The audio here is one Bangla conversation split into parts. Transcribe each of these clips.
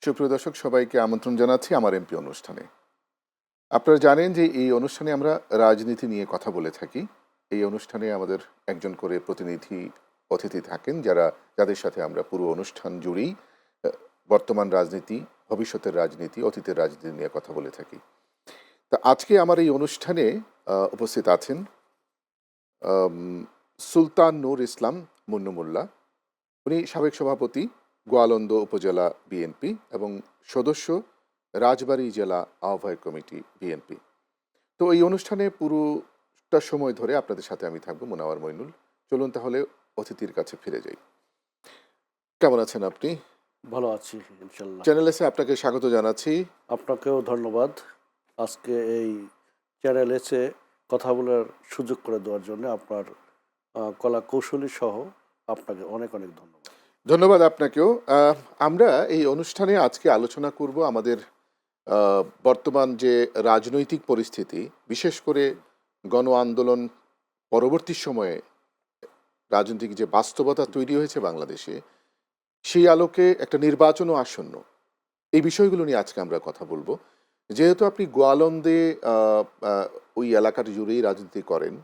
সুপ্রিয় দর্শক, সবাইকে আমন্ত্রণ জানাচ্ছি আমার এমপি অনুষ্ঠানে। আপনারা জানেন যে এই অনুষ্ঠানে আমরা রাজনীতি নিয়ে কথা বলে থাকি। এই অনুষ্ঠানে আমাদের একজন করে প্রতিনিধি অতিথি থাকেন, যাদের সাথে আমরা পুরো অনুষ্ঠান জুড়েই বর্তমান রাজনীতি, ভবিষ্যতের রাজনীতি, অতীতের রাজনীতি নিয়ে কথা বলে থাকি। তা আজকে আমার এই অনুষ্ঠানে উপস্থিত আছেন আম, সুলতান নূর ইসলাম মুন্নু মোল্লা। উনি সাবেক সভাপতি, গোয়ালন্দ উপজেলা বিএনপি এবং সদস্য, রাজবাড়ী জেলা আহ্বায়ক কমিটি বিএনপি। তো এই অনুষ্ঠানে পুরোটা সময় ধরে আপনাদের সাথে আমি থাকবো, মুনাওয়ার মইনুল। চলুন তাহলে অতিথির কাছে ফিরে যাই। কেমন আছেন আপনি? ভালো আছি ইনশাল্লাহ। চ্যানেল এসে আপনাকে স্বাগত জানাচ্ছি। আপনাকেও ধন্যবাদ আজকে এই চ্যানেল এসে কথা বলার সুযোগ করে দেওয়ার জন্য। আপনার কলা কৌশলী সহ আপনাকে অনেক অনেক ধন্যবাদ। ধন্যবাদ আপনাকেও। আমরা এই অনুষ্ঠানে আজকে আলোচনা করব আমাদের বর্তমান যে রাজনৈতিক পরিস্থিতি, বিশেষ করে গণ আন্দোলন পরবর্তী সময়ে রাজনৈতিক যে বাস্তবতা তৈরি হয়েছে বাংলাদেশে, সেই আলোকে একটা নির্বাচনও আসন্ন। এই বিষয়গুলো নিয়ে আজকে আমরা কথা বলবো। যেহেতু আপনি গোয়ালন্দে ওই এলাকার জুড়েই রাজনীতি করেন,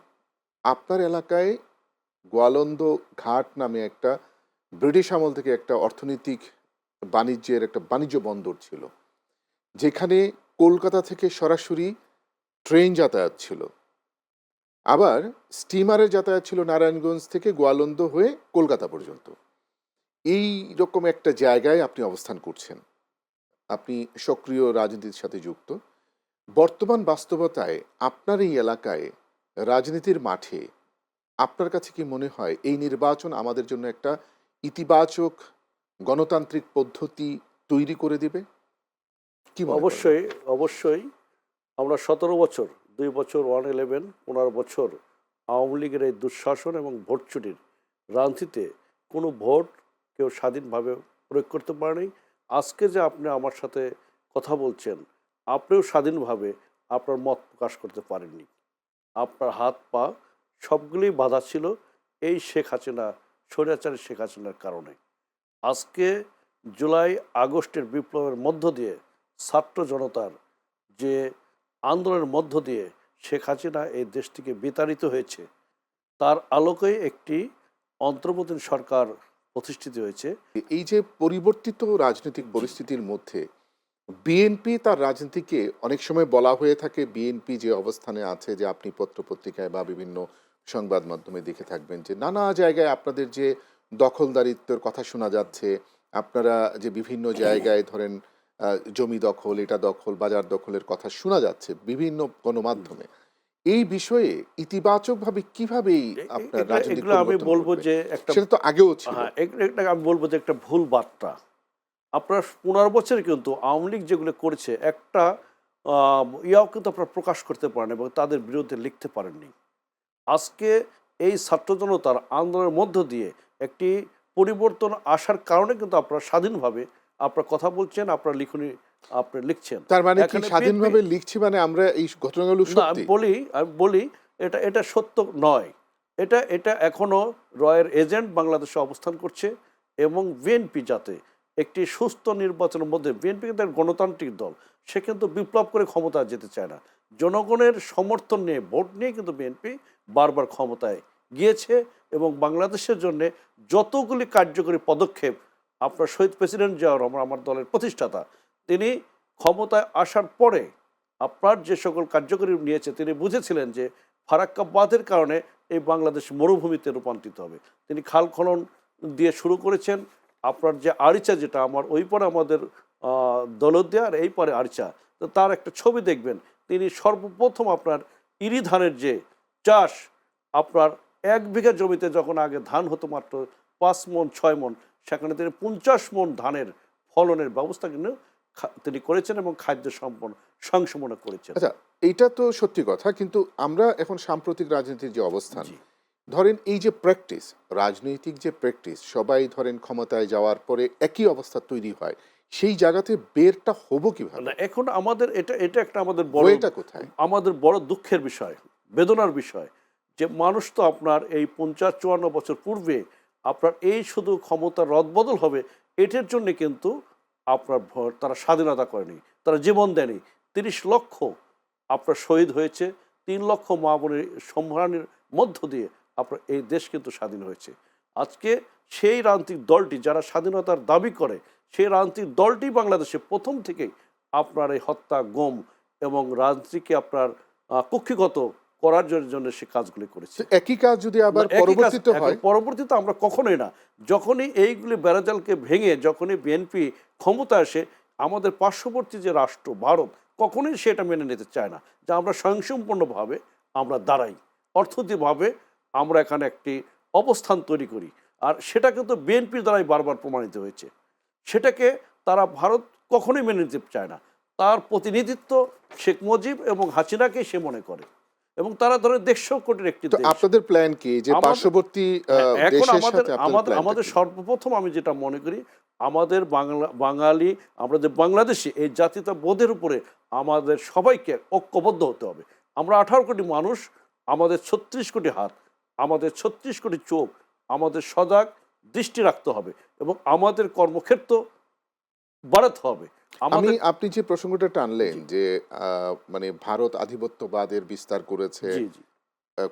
আপনার এলাকায় গোয়ালন্দ ঘাট নামে একটা ব্রিটিশ আমল থেকে একটা অর্থনৈতিক বাণিজ্যের একটা বাণিজ্য বন্দর ছিল, যেখানে কলকাতা থেকে সরাসরি ট্রেন যাতায়াত ছিল, আবার স্টিমারের যাতায়াত ছিল নারায়ণগঞ্জ থেকে গোয়ালন্দ হয়ে কলকাতা পর্যন্ত। এই রকম একটা জায়গায় আপনি অবস্থান করছেন, আপনি সক্রিয় রাজনীতির সাথে যুক্ত। বর্তমান বাস্তবতায় আপনার এই এলাকায় রাজনীতির মাঠে আপনার কাছে কি মনে হয় এই নির্বাচন আমাদের জন্য একটা ইতিবাচক গণতান্ত্রিক পদ্ধতি তৈরি করে দিবে? কি মনে করেন? অবশ্যই অবশ্যই। আমরা 17 বছর, 2 বছর 111, 15 বছর আওয়ামী লীগের এই দুঃশাসন এবং ভোট চুরির রাজনীতিতে কোনো ভোট কেউ স্বাধীনভাবে প্রয়োগ করতে পারেনি। আজকে যে আপনি আমার সাথে কথা বলছেন, আপনিও স্বাধীনভাবে আপনার মত প্রকাশ করতে পারেননি। আপনার হাত পা সবগুলোই বাঁধা ছিল এই শেখ হাসিনা, স্বৈরাচারী শেখ হাসিনার কারণে। আজকে জুলাই আগস্টের বিপ্লবের মধ্য দিয়ে ছাত্র জনতার যে আন্দোলনের মধ্য দিয়ে শেখ হাসিনা এই দেশটিকে বিতাড়িত হয়েছে, তার আলোকেই একটি অন্তর্বর্তী সরকার প্রতিষ্ঠিত হয়েছে। এই যে পরিবর্তিত রাজনৈতিক পরিস্থিতির মধ্যে বিএনপি তার রাজনীতিকে অনেক সময় বলা হয়ে থাকে, বিএনপি যে অবস্থানে আছে, যে আপনি পত্রপত্রিকায় বা বিভিন্ন সংবাদ মাধ্যমে দেখে থাকবেন যে নানা জায়গায় আপনাদের যে দখলদারিত্বের কথা শোনা যাচ্ছে, আপনারা যে বিভিন্ন জায়গায় ধরেন জমি দখল, এটা দখল, বাজার দখলের কথা শোনা যাচ্ছে বিভিন্ন গণমাধ্যমে। এই বিষয়ে ইতিবাচকভাবে কিভাবে আপনার রাজনৈতিক এগুলো আমি পরিবর্তন বলবো ঘটবে? যে একটা, সেটা তো আগেও ছিল। হ্যাঁ, এটা আমি বলবো যে একটা ভুল বার্তা। আপনার 15 বছরে কিন্তু আওয়ামী লীগ যেগুলো করেছে, একটা ইয়াও কিন্তু আপনারা প্রকাশ করতে পারেন এবং তাদের বিরুদ্ধে লিখতে পারেননি। আজকে এই ছাত্র জনতার আন্দোলনের মধ্য দিয়ে একটি পরিবর্তন আসার কারণে কিন্তু আপনারা স্বাধীনভাবে আপনারা কথা বলছেন, আপনারা লিখনি আপনি লিখছেন। তার মানে কি এখানে স্বাধীনভাবে লিখছি মানে আমরা এই ঘটনাগুলো না, আমি সত্যি? বলি এটা এটা সত্য নয়। এটা এটা এখনও রয়ের এজেন্ট বাংলাদেশে অবস্থান করছে এবং বিএনপি যাতে একটি সুস্থ নির্বাচনের মধ্যে, বিএনপি কিন্তু এক গণতান্ত্রিক দল, সে কিন্তু বিপ্লব করে ক্ষমতায় যেতে চায় না। জনগণের সমর্থন নিয়ে, ভোট নিয়ে কিন্তু বিএনপি বারবার ক্ষমতায় গিয়েছে এবং বাংলাদেশের জন্য যতগুলি কার্যকরী পদক্ষেপ আপনার শহীদ প্রেসিডেন্ট জিয়াউর রহমান, আমার দলের প্রতিষ্ঠাতা, তিনি ক্ষমতায় আসার পরে আপনার যে সকল কার্যকরী নিয়েছে, তিনি বুঝেছিলেন যে ফারাক্কা বাঁধের কারণে এই বাংলাদেশ মরুভূমিতে রূপান্তরিত হবে। তিনি খাল খনন দিয়ে শুরু করেছেন। আপনার যে আরিচা, যেটা আমার ওই পারে আমাদের দৌলতদিয়া আর এই পারে আরিচা, তো তার একটা ছবি দেখবেন। তিনি সর্বপ্রথম আপনার ইরি ধানের যে চাষ, আপনার 1 বিঘা জমিতে যখন আগে ধান হতো মাত্র 5 মণ 6 মণ, সেখানে তিনি 50 মণ ধানের ফলনের ব্যবস্থা কিন্তু তিনি করেছেন এবং খাদ্য সংশোধন করেছেন। আচ্ছা, এইটা তো সত্যি কথা, কিন্তু আমরা এখন সাম্প্রতিক রাজনীতির যে অবস্থান, জি। ধরেন এই যে প্র্যাকটিস, রাজনৈতিক যে প্র্যাকটিস, সবাই ধরেন ক্ষমতায় যাওয়ার পরে একই অবস্থা তৈরি হয়, সেই জায়গাতে বেরটা হবো কিভাবে? না, এখন আমাদের এটা এটা একটা আমাদের বড়, ওয়েটা কোথায়? আমাদের বড় দুঃখের বিষয়, বেদনার বিষয় যে মানুষ তো আপনার এই 50-54 বছর পূর্বে আপনার এই শুধু ক্ষমতার রদবদল হবে এটার জন্য কিন্তু আপনার তারা স্বাধীনতা করেনি, তারা জীবন দেয়নি। 30 লক্ষ আপনার শহীদ হয়েছে, 3 লক্ষ মা বোনের সম্মানের মধ্য দিয়ে আপনার এই দেশ কিন্তু স্বাধীন হয়েছে। আজকে সেই রাজনৈতিক দলটি যারা স্বাধীনতার দাবি করে, সেই রাজনৈতিক দলটি বাংলাদেশে প্রথম থেকেই আপনার এই হত্যা, গুম এবং রাজনীতিকে আপনার কক্ষিগত করার জন্য সে কাজগুলি করেছে। তো একই কাজ যদি আবার একই কাজ পরবর্তীতে এখন হয়, পরবর্তীতে আমরা কখনোই না, যখনই এইগুলি বেড়াজালকে ভেঙে যখনই বিএনপি ক্ষমতা আসে, আমাদের পার্শ্ববর্তী যে রাষ্ট্র ভারত কখনোই সেটা মেনে নিতে চায় না যে আমরা স্বয়ংসম্পূর্ণভাবে আমরা দাঁড়াই, অর্থনৈতিকভাবে আমরা এখানে একটি অবস্থান তৈরি করি। আর সেটা কিন্তু বিএনপির দ্বারাই বারবার প্রমাণিত হয়েছে। সেটাকে তারা ভারত কখনোই মেনে নিতে চায় না। তার প্রতিনিধিত্ব শেখ মুজিব এবং হাসিনাকেই সে মনে করে, এবং তারা ধরে 150 কোটির একটি তো দেশ। আপনাদের প্ল্যান কি যে আমাদের- পার্শ্ববর্তী এখন দেশের আমাদের সাথে আপনাদের আমাদের প্ল্যানটা আমাদের কি? সর্বপ্রথম আমি যেটা মনে করি, আমাদের বাঙালি, আমরা যে বাংলাদেশি, এই জাতীয়তা বোধের উপরে আমাদের সবাইকে ঐক্যবদ্ধ হতে হবে। আমরা 18 কোটি মানুষ, আমাদের 36 কোটি হাত, আমাদের 36 কোটি চোখ, আমাদের সজাগ দৃষ্টি রাখতে হবে এবং আমাদের কর্মক্ষেত্র বাড়াতে হবে। আমাদের আপনি যে প্রসঙ্গটা টানলেন যে মানে ভারত আধিপত্যবাদের বিস্তার করেছে, জি জি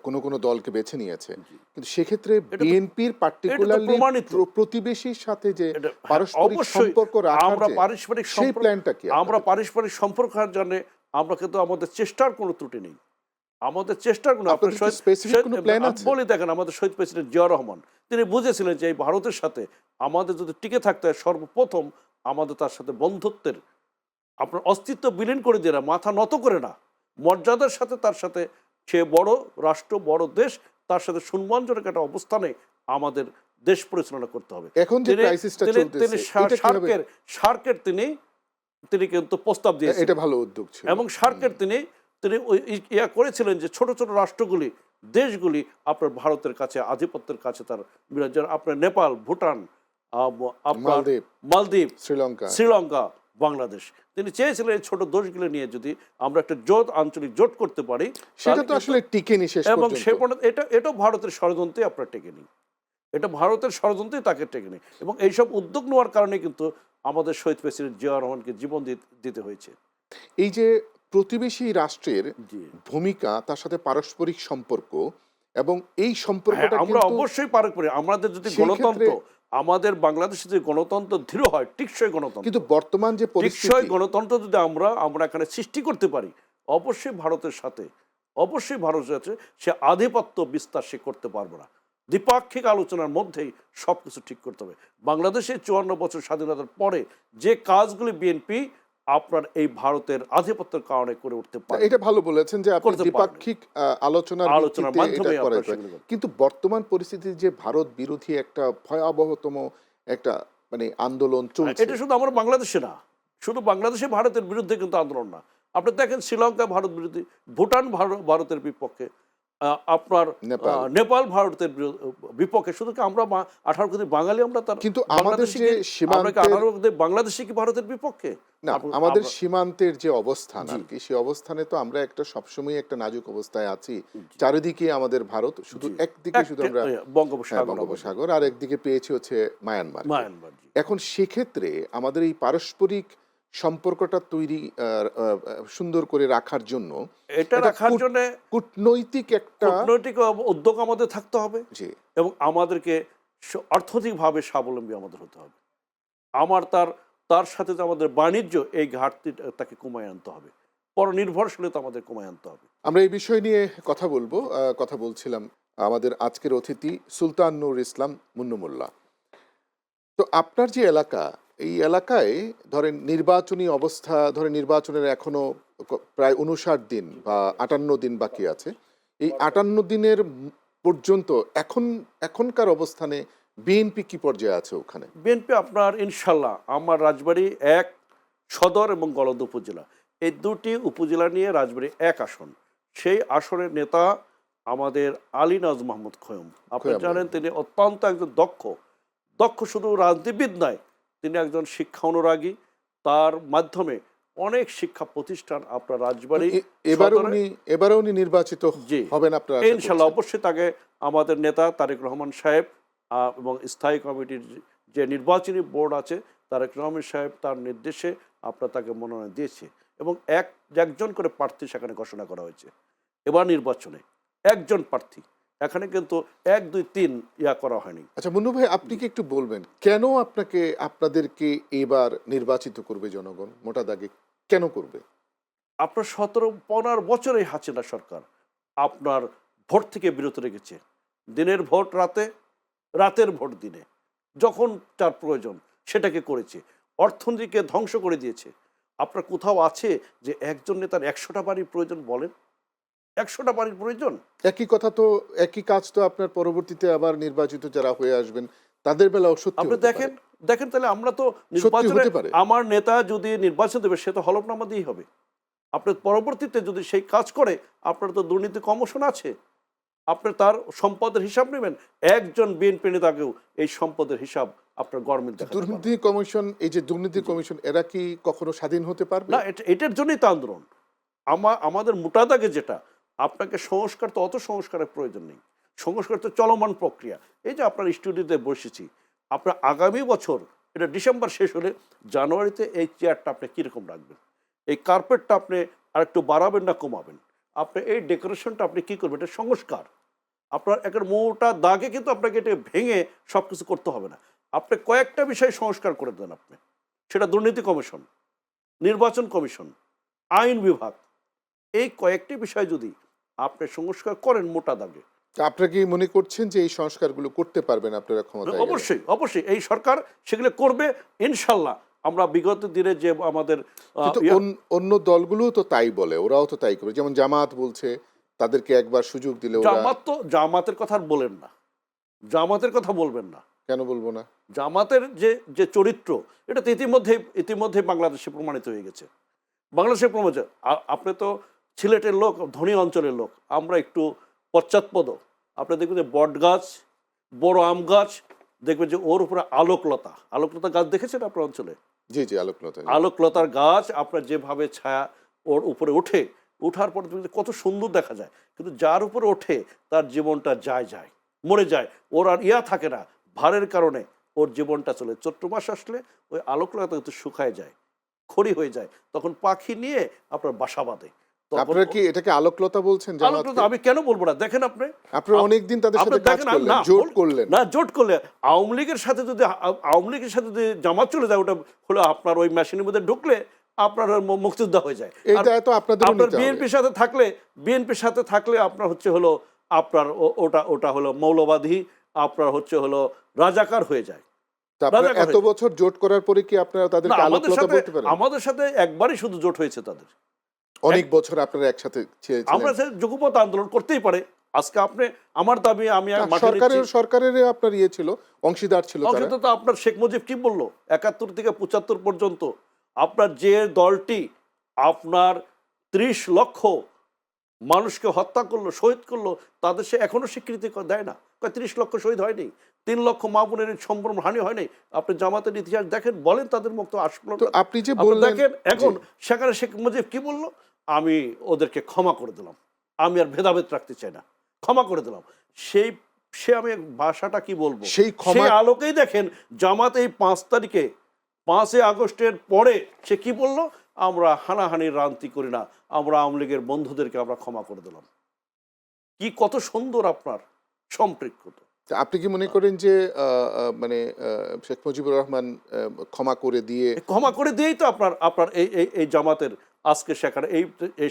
কোনো কোনো দলকে বেছে নিয়েছে, জি কিন্তু সেক্ষেত্রে এটা তো- বিএনপির পার্টিকুলারলি প্রমাণিত। প্রতিবেশীর সাথে যে এটা হ্যাঁ, পারস্পরিক অবশ্যই সম্পর্ক রাখার আমরা যে পারস্পরিক সেই সম্পর্ক, প্ল্যানটা কি আমরা আপনাদের? পারস্পরিক সম্পর্ক রাখার জন্য আমরা কিন্তু আমাদের চেষ্টার কোনো ত্রুটি নেই। আমাদের চেষ্টার কোনো আপনাদের কি specific কোনো plan আছে? বলি দেখেন, আমাদের শহীদ প্রেসিডেন্ট জিয়া রহমান তিনি বুঝেছিলেন যে এই ভারতের সাথে আমাদের যদি টিকে থাকতে হয়, সর্বপ্রথম আমাদের তার সাথে বন্ধুত্বের আপনার অস্তিত্ব বিলীন করে দিয়ে না, মাথা নত করে না, মর্যাদার সাথে তার সাথে, সে বড় রাষ্ট্র, বড় দেশ, তার সাথে সম্মানজনক একটা অবস্থানে আমাদের দেশ পরিচালনা করতে হবে। এখন যে তিনি ক্রাইসিসটা তিনি চলতেছে তিনি এটা কিভাবে? সার্কের তিনি কিন্তু প্রস্তাব দিয়েছেন এটা ভালো উদ্যোগ ছিল। এবং সার্কের তিনি ওই ইয়া করেছিলেন যে ছোট ছোট রাষ্ট্রগুলি, দেশগুলি আপনার ভারতের কাছে, আধিপত্যের কাছে তার বিরাজ, আপনার নেপাল, ভুটান, আপনার মালদ্বীপ, মালদ্বীপ, শ্রীলঙ্কা। শ্রীলঙ্কা, বাংলাদেশ, তিনি চেয়েছিলেন এই ছোট দেশগুলো নিয়ে যদি আমরা একটা আঞ্চলিক জোট করতে পারি, সেটা তাহলে তো কিন্তু- আসলে টিকেনি শেষ এবং সে পর্যন্ত। এটাও ভারতের ষড়যন্ত্রে আপনার টেকেনি, এটা ভারতের ষড়যন্ত্রে তাকে টেকেনি, এবং এইসব উদ্যোগ নেওয়ার কারণে কিন্তু আমাদের শহীদ প্রেসিডেন্ট জিয়া রহমানকে জীবন দিতে হয়েছে। এই যে প্রতিবেশী রাষ্ট্রের জি ভূমিকা, তার সাথে পারস্পরিক সম্পর্ক, এবং এই হ্যাঁ, সম্পর্কটা আমরা কিন্তু অবশ্যই পালন করি। আমাদের যদি সেই গণতন্ত্র, ক্ষেত্রে- আমাদের বাংলাদেশে যে গণতন্ত্র দৃঢ় হয়, টিকসই গণতন্ত্র, কিন্তু বর্তমান যে টিকসই পরিস্থিতি, গণতন্ত্র যদি আমরা এখানে সৃষ্টি করতে পারি, অবশ্যই ভারতের সাথে, অবশ্যই ভারতের সাথে সে আধিপত্য বিস্তার সে করতে পারবে না। দ্বিপাক্ষিক আলোচনার মধ্যেই সব কিছু ঠিক করতে হবে। বাংলাদেশে 54 বছর স্বাধীনতার পরে যে কাজগুলি বিএনপি আপনার এই ভারতের আধিপত্যের কারণে করে উঠতে পারে, এটা ভালো বলেছেন যে আপনি করতে পারবে। দ্বিপাক্ষিক আলোচনার আলোচনার ভিত্তিতে মাধ্যমে এটা করা আপনারা যায়। সেগুলো করতে- কিন্তু বর্তমান পরিস্থিতি যে ভারত বিরোধী একটা ভয়াবহতম একটা মানে আন্দোলন চলছে, এটা শুধু আমার বাংলাদেশে না, শুধু বাংলাদেশে ভারতের বিরুদ্ধে কিন্তু আন্দোলন না, আপনি দেখেন শ্রীলঙ্কা ভারত বিরোধী, ভুটান ভারতের বিপক্ষে, আপনার নেপাল ভারতের বিপক্ষে। শুধু কি আমরা 18 কোটি বাঙালি, আমরা তার কিন্তু আমাদের বাংলাদেশি যে কি- আমরা কি সীমান্তের 18 কোটি বাংলাদেশি কি ভারতের বিপক্ষে? না, আপনি- আমাদের আমরা- সীমান্তের যে অবস্থান জি। আর কি, সেই অবস্থানে তো আমরা একটা সবসময় একটা নাজুক অবস্থায় আছি। জি। চারিদিকে আমাদের ভারত, শুধু জি। একদিকে শুধু আমরা বঙ্গোপসাগর, বঙ্গোপসাগর, আর একদিকে পেয়েছি হচ্ছে মায়ানমার। মায়ানমার, জি। এখন সেক্ষেত্রে আমাদের এই পারস্পরিক সম্পর্কটা তৈরি সুন্দর করে রাখার জন্য এটা একটা রাখার জন্য কূটনৈতিক একটা কূটনৈতিক উদ্যোগ আমাদের থাকতে হবে জি এবং আমাদেরকে অর্থনৈতিকভাবে স্বাবলম্বী আমাদের হতে হবে। তার সাথে যে আমাদের বাণিজ্য, এই ঘাটতি তাকে কমায় আনতে হবে, পরনির্ভরশীলতা আমাদের কমায় আনতে হবে। আমরা এই বিষয় নিয়ে কথা বলবো। কথা বলছিলাম আমাদের আজকের অতিথি সুলতান নূর ইসলাম মুন্নু মোল্লা। তো আপনার যে এলাকা, এই এলাকায় ধরেন নির্বাচনী অবস্থা, ধরেন নির্বাচনের এখনো প্রায় 59 দিন বা 58 দিন বাকি আছে। এই 58 দিনের পর্যন্ত এখনকার অবস্থানে বিএনপি কি পর্যায়ে আছে ওখানে? বিএনপি আপনার ইনশাল্লাহ, আমার রাজবাড়ী 1 সদর এবং গলদ উপজেলা, এই দুটি উপজেলা নিয়ে রাজবাড়ী 1 আসন। সেই আসনের নেতা আমাদের আলী নাজ মাহমুদ খোয়ম। আপনি খোয়াম জানেন ভাই। তিনি অত্যন্ত একজন দক্ষ শুধু রাজনীতিবিদ নয়, তিনি একজন শিক্ষা অনুরাগী। তার মাধ্যমে অনেক শিক্ষা প্রতিষ্ঠান আপনার রাজবাড়ী সদরে- এবারে উনি নির্বাচিত জি। হবেন আপনারা আশা ইনশাল্লাহ করছেন? অবশ্যই তাকে আমাদের নেতা তারেক রহমান সাহেব এবং স্থায়ী কমিটির যে নির্বাচনী বোর্ড আছে, তারেক রহমান সাহেব তার নির্দেশে আপনার তাকে মনোনয়ন দিয়েছে এবং একজন করে প্রার্থী সেখানে ঘোষণা করা হয়েছে এবার নির্বাচনে একজন প্রার্থী, এখানে কিন্তু 1 2 3 ইয়া করা হয়নি। আচ্ছা মুন্নু ভাই, আপনি কি একটু বলবেন কেন আপনাদেরকে এবার নির্বাচিত করবে জনগণ? মোটা দাগে কেন করবে? আপনার 17-15 বছর এই হাসিনা সরকার আপনার ভোট থেকে বিরত রেখেছে। দিনের ভোট রাতে, রাতের ভোট দিনে, যখন তার প্রয়োজন সেটাকে করেছে, অর্থনীতিকে ধ্বংস করে দিয়েছে। আপনার কোথাও আছে যে একজন নেতার 100টা বাড়ির প্রয়োজন? বলেন, 100টা বাড়ির প্রয়োজন? একই কথা তো, একই কাজ তো আপনার পরবর্তীতে আবার নির্বাচিত যারা হয়ে আসবেন তাদের বেলাও সত্যি আপনি হতে দেখেন পারে। দেখেন তাহলে আমরা তো সত্যি নির্বাচনে হতে পারে। আমার নেতা যদি নির্বাচন দেবে সে তো হলফনামা দিয়েই হবে। আপনার পরবর্তীতে যদি সেই কাজ করে, আপনার তো দুর্নীতি কমিশন আছে, আপনি তার সম্পদের হিসাব নেবেন। একজন বিএনপি নেতাকেও এই সম্পদের হিসাব আপনার গভর্নমেন্ট দেখাতে পারবে না। দুর্নীতি কমিশন, এই যে দুর্নীতি কমিশন, এরা কি কখনো স্বাধীন হতে পারবে? না, এটার জন্যই তো আন্দোলন। আমাদের মোটা দাগে যেটা, আপনাকে সংস্কার তো অত সংস্কারের প্রয়োজন নেই, সংস্কার তো চলমান প্রক্রিয়া। এই যে আপনার স্টুডিওতে বসেছি, আপনার আগামী বছর এটা ডিসেম্বর শেষ হলে জানুয়ারিতে এই চেয়ারটা আপনি কীরকম রাখবেন, এই কার্পেটটা আপনি আর একটু বাড়াবেন না কমাবেন, আপনি এই ডেকোরেশনটা আপনি কী করবেন, এটা সংস্কার। আপনার একটা মোটা দাগে কিন্তু আপনাকে এটা ভেঙে সব কিছু করতে হবে না। আপনি কয়েকটা বিষয় সংস্কার করে দেন আপনি, সেটা দুর্নীতি কমিশন, নির্বাচন কমিশন, আইন বিভাগ, এই কয়েকটি বিষয় যদি আপনি সংস্কার করেন মোটা দাগে, তা আপনারা কি মনে করছেন যে এই সংস্কারগুলো করতে পারবেন আপনারা ক্ষমতায় গেলে? অবশ্যই অবশ্যই এই সরকার সেগুলো করবে ইনশাল্লাহ। আমরা বিগত দিনে যে আমাদের কিন্তু অন্য দলগুলো তো তাই বলে, ওরাও তো তাই করে। যেমন জামাত বলছে তাদেরকে একবার সুযোগ দিলে ওরা। জামাতের কথা আর বলেন না, জামাতের কথা বলবেন না। কেন বলবো না? জামাতের যে যে চরিত্র, এটা তো ইতিমধ্যে বাংলাদেশে প্রমাণিত হয়ে গেছে। বাংলাদেশে প্রমাণিত। আপনি তো সিলেটের লোক, ধনী অঞ্চলের লোক, আমরা একটু পশ্চাৎপদ। আপনি দেখবেন যে বট গাছ, বড় আম গাছ, দেখবেন যে ওর উপরে আলোকলতা গাছ দেখেছেন আপনার অঞ্চলে? জি জি, আলোকলতা। আলোকলতার গাছ আপনার যেভাবে ছায়া ওর উপরে ওঠার পর দেখবেন যে কত সুন্দর দেখা যায়, কিন্তু যার উপরে ওঠে তার জীবনটা যায় মরে যায়, ওর আর থাকে না, ভারের কারণে ওর জীবনটা চলে। চৈত্র মাস আসলে ওই আলোকলতা কিন্তু শুকায় যায়, খড়ি হয়ে যায়, তখন পাখি নিয়ে আপনার বাসা বাঁধে। আপনারা কি এটাকে আলোকলতা বলছেন? আলোকলতা আমি কেন বলবো না? দেখেন আপনারা অনেকদিন তাদের সাথে কাজ করলেন, জোট করলেন। না, জোট করলে আওয়ামী লীগের সাথে যদি জামাত চলে যায়, ওটা হলো আপনার ওই মেশিনের মধ্যে ঢুকলে আপনার মুক্তিযোদ্ধা হয়ে যায়। এই দায় তো আপনাদেরও নিতে হবে। বিএনপির সাথে থাকলে আপনার হলো আপনার ওটা হলো মৌলবাদী, আপনার হলো রাজাকার হয়ে যায়। তা আপনারা এত বছর জোট করার পরে কি আপনারা তাদেরকে আলোকলতা বলতে পারেন? আমাদের সাথে একবারই শুধু জোট হয়েছে তাদের। অনেক বছর আপনারা একসাথে ছিলেন। আমরা যুগপৎ আন্দোলন করতেই পারে। আজকে আপনি আমার দাবি আমি সরকারের আপনার ছিল, অংশীদার ছিল তারা। অংশীদার তো আপনার শেখ মুজিব কি বললো 71 থেকে 75 পর্যন্ত আপনার যে দলটি আপনার 30 লক্ষ মানুষকে হত্যা করলো, শহীদ করলো, তাদের সে এখনো স্বীকৃতি দেয় না। 30 লক্ষ শহীদ হয়নি, 3 লক্ষ মা বোনের সম্ভ্রম হানি হয়নি। আপনি জামাতের ইতিহাস দেখেন, বলেন তাদের মুক্ত আসলো। আপনি যে বললেন, দেখেন এখন সেখানে শেখ মুজিব কি বলল, আমি ওদেরকে ক্ষমা করে দিলাম, আমি আর ভেদাভেদ রাখতে চাই না, ক্ষমা করে দিলাম। সে আমি ভাষাটা কি বলবো, সেই আলোকেই দেখেন জামাত এই 5 আগস্টের পরে সে কি বলল, আমরা হানাহানির রাজনীতি করি না, আমরা আওয়ামী লীগের বন্ধুদেরকে আমরা ক্ষমা করে দিলাম। কি কত সুন্দর আপনার সম্পৃক্ততা। আপনি কি মনে করেন যে মানে শেখ মুজিবুর রহমান ক্ষমা করে দিয়েই তো আপনার এই জামাতের আজকে সেখানে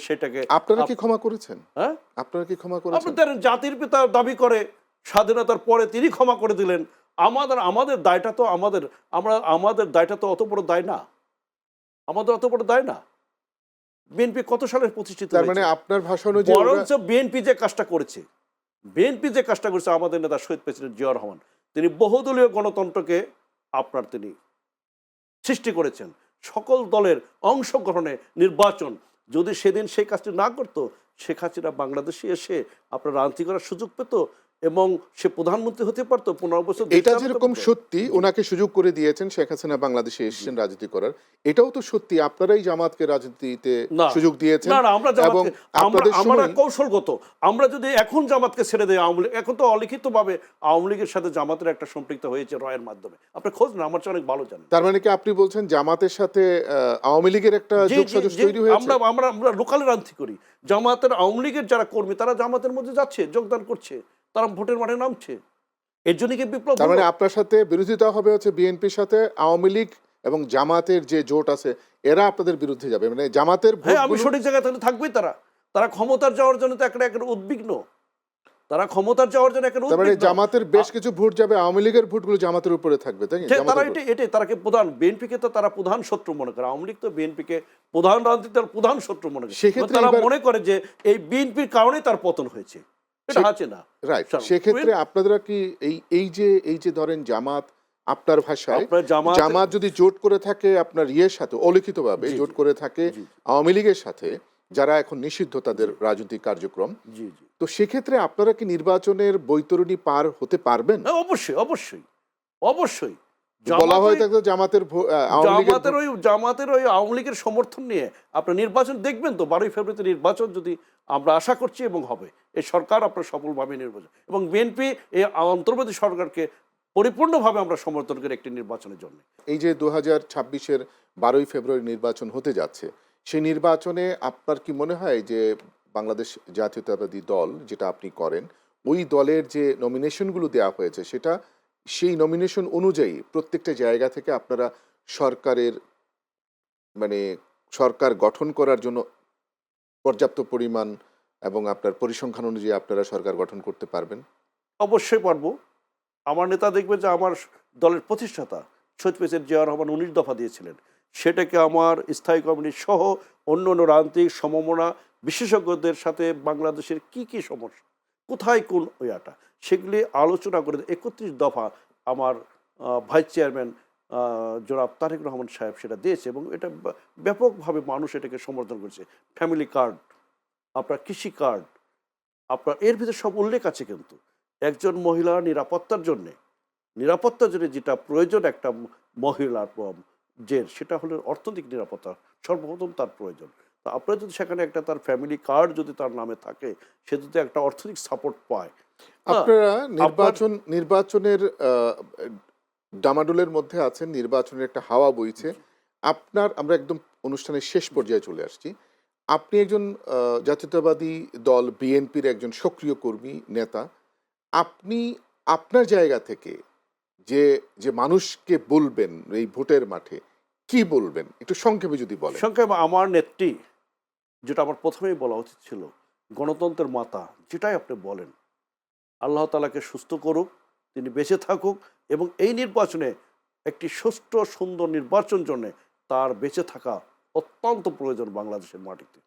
সেটাকে আপনারা কি ক্ষমা করেছেন? হ্যাঁ, আপনারা কি ক্ষমা করেছেন? আপনাদের জাতির পিতা দাবি করে স্বাধীনতার পরে তিনি ক্ষমা করে দিলেন। আমাদের দায়টা তো আমাদের দায়টা তো অত বড় দায় না, আমাদের অত বড় দায় না। বিএনপি কত সালে প্রতিষ্ঠিত? তার মানে আপনার ভাষা অনুযায়ী বরঞ্চ বিএনপি যে কাজটা করেছে, আমাদের নেতা শহীদ প্রেসিডেন্ট জিয়াউর রহমান, তিনি বহুদলীয় গণতন্ত্রকে তিনি সৃষ্টি করেছেন। সকল দলের অংশগ্রহণে নির্বাচন, যদি সেদিন সেই কাজটি না করতো, শেখ হাসিনা বাংলাদেশে এসে আপনার রাজনীতি করার সুযোগ পেত, এবং সে প্রধানমন্ত্রী হতে পারতো 15 বছর দেশ এটা চালাতে যেরকম পারতো। সত্যি ওনাকে সুযোগ করে দিয়েছেন শেখ হাসিনা বাংলাদেশে এসেছেন রাজনীতি করার, এটাও তো সত্যি আপনারাই জামাতকে রাজনীতিতে না সুযোগ দিয়েছেন না না আমরা এবং জামাতকে আমরা আপনাদের আমরা সময় কৌশলগত আমরা যদি এখন জামাতকে ছেড়ে দেয় আওয়ামী লীগ, এখন তো অলিখিতভাবে আওয়ামী লীগের সাথে জামাতের একটা সম্পৃক্ত হয়েছে রয়ের মাধ্যমে, আপনি খোঁজ না, আমার চেয়ে অনেক ভালো জানেন। তার মানে কি আপনি বলছেন জামাতের সাথে আওয়ামী লীগের একটা জি, জি, যোগসাজশ জি, তৈরি হয়েছে? আমরা আমরা আমরা লোকাল রাজনীতি করি, জামাতের আওয়ামী লীগের যারা কর্মী তারা জামাতের মধ্যে যাচ্ছে, যোগদান করছে, তারা ভোটের মাঠে নামছে, এর জন্য কি বিপ্লব তার মানে হলো? আপনার সাথে বিরোধিতা হবে হচ্ছে বিএনপির সাথে, আওয়ামী লীগ এবং জামাতের যে জোট আছে এরা আপনাদের বিরুদ্ধে যাবে, মানে জামাতের হ্যাঁ, আমি ভোটগুলো। সঠিক জায়গায় তাহলে থাকবেই তারা, তারা ক্ষমতার যাওয়ার জন্য তো একটা উদ্বিগ্ন, তারা ক্ষমতার যাওয়ার জন্য একটা তার মানে উদ্বিগ্ন। জামাতের বেশ কিছু ভোট যাবে, আওয়ামী লীগের ভোটগুলো জামাতের উপরে থাকবে, তাই না? তারা জামাতের ভোট। এটাই তারাকে প্রধান, বিএনপিকে তো তারা প্রধান শত্রু মনে করে, আওয়ামী লীগ তো বিএনপিকে প্রধান রাজনীতির প্রধান শত্রু মনে করে, সেক্ষেত্রে এবং তারা এবার- মনে করে যে এই বিএনপির কারণেই তার পতন হয়েছে, এটা আছে না। রাইট, শোনো, সেক্ষেত্রে আপনারা কি এই যে ধরেন জামাত, আপনার ভাষায় আপনার জামাত যদি জোট করে থাকে আপনার ইয়ের সাথে অলিখিতভাবে জি, জোট জি, করে থাকে জি, আওয়ামী লীগের সাথে, যারা এখন নিষিদ্ধ তাদের রাজনৈতিক কার্যক্রম, জি জি, তো সেক্ষেত্রে আপনারা কি নির্বাচনের বৈতরণী পার হতে পারবেন? হ্যাঁ, অবশ্যই অবশ্যই অবশ্যই। বলা হয় জামাত থাকতো জামাতের আওয়ামী লীগের জামাতের ওই আওয়ামী লীগের সমর্থন নিয়ে আপনার নির্বাচন দেখবেন তো, 12ই ফেব্রুয়ারিতে নির্বাচন যদি আমরা আশা করছি এবং হবে, এই সরকার আপনার সফলভাবে নির্বাচন, এবং বিএনপি এই অন্তর্বর্তী সরকারকে পরিপূর্ণভাবে আমরা সমর্থন করি একটি নির্বাচনের জন্য। এই যে 2026-এর 12ই ফেব্রুয়ারি নির্বাচন হতে যাচ্ছে, সেই নির্বাচনে আপনার কি মনে হয় যে বাংলাদেশ জাতীয়তাবাদী দল যেটা আপনি করেন, ওই দলের যে নমিনেশনগুলো দেওয়া হয়েছে সেটা সেই নমিনেশন অনুযায়ী প্রত্যেকটা জায়গা থেকে আপনারা সরকারের মানে সরকার গঠন করার জন্য পর্যাপ্ত পরিমাণ এবং আপনার পরিসংখ্যান অনুযায়ী আপনারা সরকার গঠন করতে পারবেন? অবশ্যই পারবো। আমার নেতা দেখবে যে আমার দলের প্রতিষ্ঠাতা শহীদ প্রেসিডেন্ট জিয়াউর রহমান 19 দফা দিয়েছিলেন, সেটাকে আমার স্থায়ী কমিটি সহ অন্য অন্য রাজনৈতিক সমমনা বিশেষজ্ঞদের সাথে বাংলাদেশের কি কি সমস্যা, কোথায় কোন ওয়াটা, সেগুলি আলোচনা করে 31 দফা আমার ভাইস চেয়ারম্যান জনাব তারেক রহমান সাহেব সেটা দিয়েছে, এবং এটা ব্যাপকভাবে মানুষ এটাকে সমর্থন করেছে। ফ্যামিলি কার্ড, আপনার কৃষি কার্ড, আপনার এর ভিতরে সব উল্লেখ আছে, কিন্তু একজন মহিলার নিরাপত্তার জন্যে যেটা প্রয়োজন একটা মহিলার যে সেটা হলো অর্থনৈতিক নিরাপত্তা, সর্বপ্রথম তার প্রয়োজন। তো আপনার যদি সেখানে একটা তার ফ্যামিলি কার্ড যদি তার নামে থাকে, সে যদি একটা অর্থনৈতিক সাপোর্ট পায়, হ্যাঁ, আপনারা নির্বাচনের ডামাডোলের মধ্যে আছেন, নির্বাচনের একটা হাওয়া বইছে আমরা একদম অনুষ্ঠানের শেষ পর্যায়ে চলে আসছি। আপনি একজন জাতীয়তাবাদী দল বিএনপির একজন সক্রিয় কর্মী নেতা, আপনি আপনার জায়গা থেকে যে যে মানুষকে বলবেন এই ভোটের মাঠে, কি বলবেন একটু সংক্ষেপে যদি বলেন। সংক্ষেপে আমার নেত্রী, যেটা আমার প্রথমেই বলা উচিত ছিল, গণতন্ত্রের মাতা, যেটাই আপনি বলেন, আল্লাহ তাআলাকে সুস্থ করুক, তিনি বেঁচে থাকুক, এবং এই নির্বাচনে একটি সুষ্ঠু সুন্দর নির্বাচন জন্য তার বেঁচে থাকা অত্যন্ত প্রয়োজন বাংলাদেশের মাটিতে।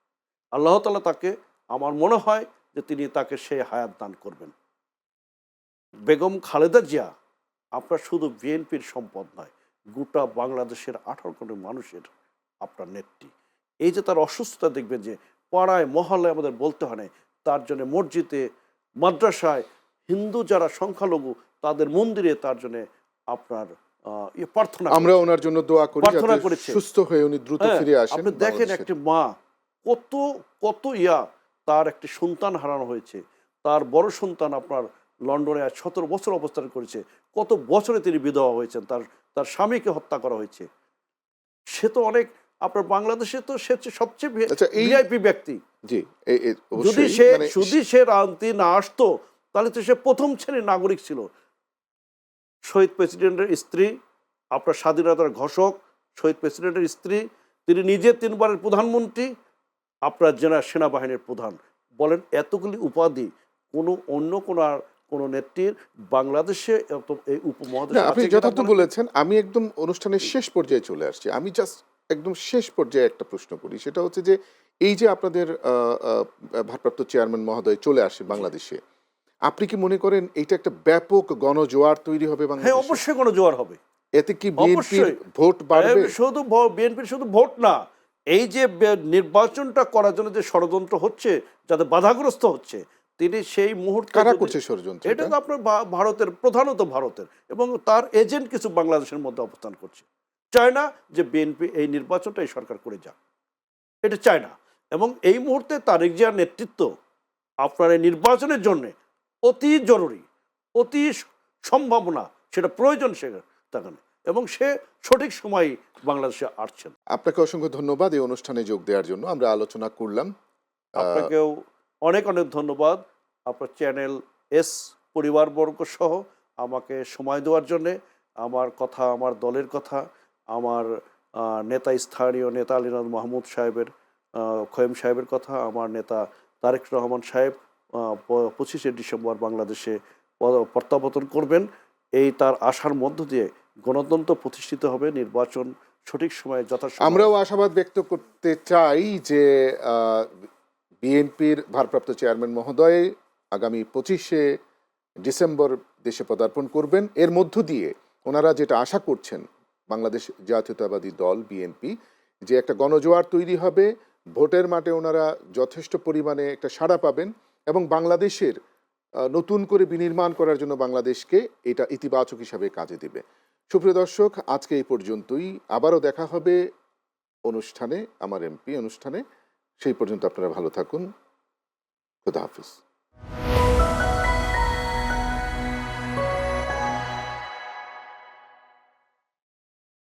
আল্লাহ তাআলা তাকে, আমার মনে হয় যে তিনি তাকে সেই হায়াত দান করবেন। বেগম খালেদা জিয়া আপনার শুধু বিএনপির সম্পদ নয়, গোটা বাংলাদেশের 18 কোটি মানুষের আপনার নেত্রী। এই যে তার অসুস্থতা দেখবেন যে পাড়ায় মহল্লায় আমাদের বলতে হয় না, তার জন্য মসজিদে, মাদ্রাসায়, হিন্দু যারা সংখ্যালঘু তাদের মন্দিরে তার জন্য আপনার প্রার্থনা আমরা ওনার জন্য দোয়া করি প্রার্থনা যাতে করেছে। সুস্থ হয়ে উনি দ্রুত হ্যাঁ, ফিরে আসেন আপনি দেখেন বাংলাদেশে। একটি মা কত কত তার একটি সন্তান হারানো হয়েছে, তার বড় সন্তান আপনার লন্ডনে 17 বছর অবস্থান করেছে, কত বছরে তিনি বিধবা হয়েছেন, তার স্বামীকে হত্যা করা হয়েছে। সে তো অনেক আপনার বাংলাদেশে তো সে হচ্ছে সবচেয়ে আচ্ছা, ভিআইপি ব্যক্তি। জি, যদি অবশ্যই সে মানে রাজনীতি না আসতো, তাহলে তো সে প্রথম শ্রেণীর নাগরিক ছিল। শহীদ প্রেসিডেন্টের স্ত্রী, আপনার স্বাধীনতার ঘোষক, শহীদ প্রেসিডেন্টের স্ত্রী, তিনি নিজে 3 বারের প্রধানমন্ত্রী, আপনার সেনাবাহিনীর প্রধান। বলেন, এতগুলি উপাধি অন্য কোনো নেত্রীর বাংলাদেশে এই না, উপমহাদেশে আপনি আছে কিনা যথার্থ বলেন? বলেছেন। আমি একদম অনুষ্ঠানের শেষ পর্যায়ে চলে আসছি। আমি জাস্ট একদম শেষ পর্যায়ে একটা প্রশ্ন করি, সেটা হচ্ছে যে এই যে আপনাদের ভারপ্রাপ্ত চেয়ারম্যান মহোদয় চলে আসে বাংলাদেশে, আপনি কি মনে করেন এইটা একটা ব্যাপক গণজোয়ার তৈরি হবে হ্যাঁ, বাংলাদেশে? অবশ্যই কোনো জোয়ার হবে। এতে কি বিএনপির অবশ্যই। ভোট বাড়বে? শুধু বিএনপির শুধু ভোট না, এই যে নির্বাচনটা করার জন্য যে ষড়যন্ত্র হচ্ছে, যাতে বাধাগ্রস্ত হচ্ছে, তিনি সেই মুহূর্তে কারা যদি- করছে ষড়যন্ত্র এটা এটা? তো আপনার ভারতের, প্রধানত ভারতের, এবং তার এজেন্ট কিছু বাংলাদেশের মধ্যে অবস্থান করছে। চায় না যে বিএনপি এই নির্বাচনটা এই সরকার করে যাক, এটা চায় না। এবং এই মুহূর্তে তারেক জিয়ার নেতৃত্ব আপনার এই নির্বাচনের জন্য অতি জরুরি, অতি সম্ভাবনা, সেটা প্রয়োজন সেখানে, এবং সে সঠিক সময় বাংলাদেশে আসছেন। আপনাকে অসংখ্য ধন্যবাদ এই অনুষ্ঠানে যোগ দেওয়ার জন্য। আমরা আলোচনা করলাম আপনাকেও অনেক অনেক ধন্যবাদ, আপনার চ্যানেল এস পরিবারবর্গ সহ আমাকে সময় দেওয়ার জন্যে। আমার কথা, আমার দলের কথা, আমার নেতা, স্থানীয় নেতা আলীনাথ মাহমুদ সাহেবের, খোয়েম সাহেবের কথা, আমার নেতা তারেক রহমান সাহেব 25শে ডিসেম্বর বাংলাদেশে প্রত্যাবর্তন করবেন, এই তার আশার মধ্য দিয়ে গণতন্ত্র প্রতিষ্ঠিত হবে, নির্বাচন সঠিক সময়ে যথাসময়ে। আমরাও আশাবাদ ব্যক্ত করতে চাই যে বিএনপির ভারপ্রাপ্ত চেয়ারম্যান মহোদয় আগামী 25শে ডিসেম্বর দেশে পদার্পণ করবেন। এর মধ্য দিয়ে ওনারা যেটা আশা করছেন, বাংলাদেশ জাতীয়তাবাদী দল বিএনপি, যে একটা গণজোয়ার তৈরি হবে, ভোটের মাঠে ওনারা যথেষ্ট পরিমাণে একটা সাড়া পাবেন এবং বাংলাদেশের নতুন করে বিনির্মাণ করার জন্য বাংলাদেশকে এটা ইতিবাচক হিসাবে কাজে দেবে। সুপ্রিয় দর্শক, আজকে এই পর্যন্তই। আবারও দেখা হবে অনুষ্ঠানে, আমার এমপি অনুষ্ঠানে। সেই পর্যন্ত আপনারা ভালো থাকুন। খুদা হাফিজ।